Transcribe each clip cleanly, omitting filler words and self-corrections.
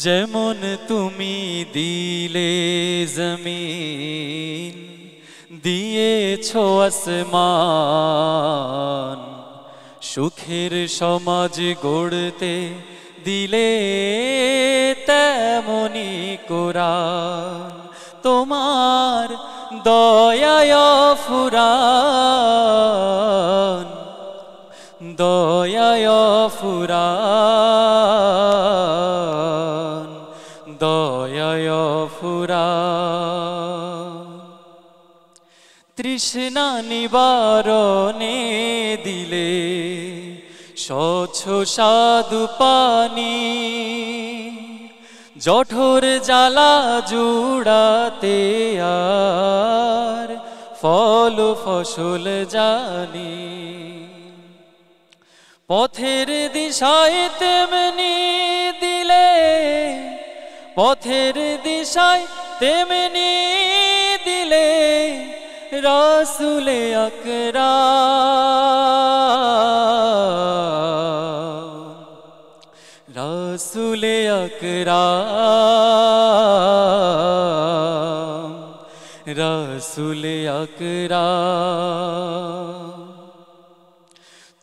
যেমন তুমি দিলে জমিন, দিয়েছো আসমান, সুখের সমাজ গড়তে দিলে তেমনি কোরআন। তোমার দয়ায় ফুরান, দয়ায় ফুরান, দয়ায় ফুরান। তৃষ্ণা নিবারণে দিলে স্বচ্ছ সাধু পানি, জঠর জ্বালা জুড়াতে আর ফল ফসল জানি। পথের দিশায় তেমনি দিলে, পথের দিশায় তেমনি দিলে রাসূলে আকরাম, রাসূলে আকরাম, রাসূলে আকরাম।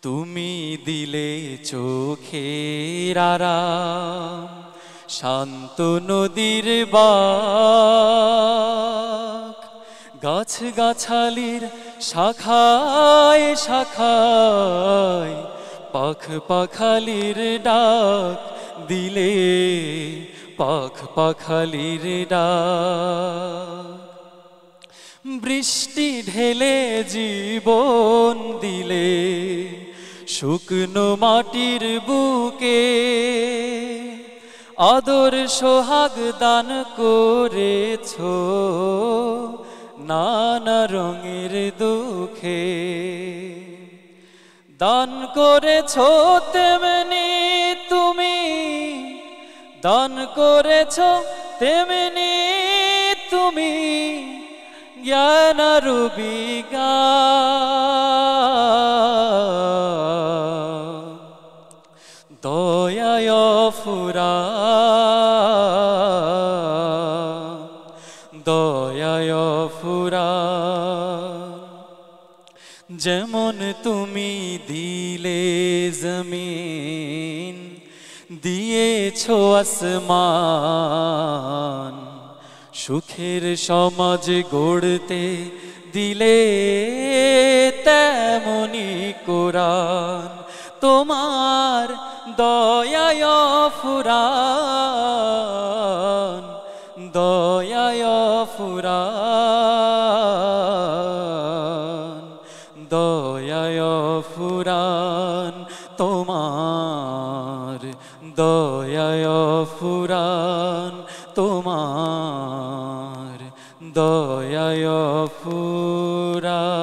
তুমি দিলে চোখের আরাম, শান্ত নদীর বাঁক, গাছ গাছালির শাখায় শাখায় পাখ পাখালির ডাক দিলে, পাখ পাখালির ডাক। বৃষ্টি ঢেলে জীবন দিলে শুকনো মাটির বুকে, আদর সোহাগ দান করেছো নানা রঙের দুঃখে। দান করেছো তেমনি তুমি, দান করেছো তেমনি তুমি জ্ঞান আর বিজ্ঞান। দয়ায় ফুরান, দয়ায় ফুরান। যেমন তুমি দিলে জমিন, দিয়েছো আসমান, সুখের সমাজ গড়তে দিলে তেমনি কোরআন। তোমার দয়ায় ফুরান, দয়ায় ফুরান, দয়ায় ফুরান। তোমার দয়ায় ফুরান, তোমার দয়ায় ফুরান।